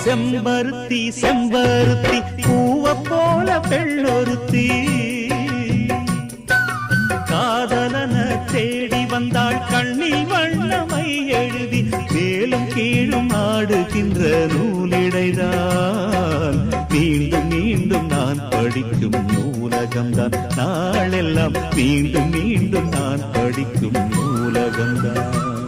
செம்பருத்தி செம்பருத்தி பூவ போல பெண்ணொருத்தி காதலன தேடி வந்தாள் கண்ணில் வண்ணமை எழுதி மேலும் கீழும் ஆடுகின்ற நூலிடைதான் மீண்டும் மீண்டும் நான் படிக்கும் நூலகம்தான் நாளெல்லாம் மீண்டும் மீண்டும் நான் படிக்கும் நூலகம்தான்.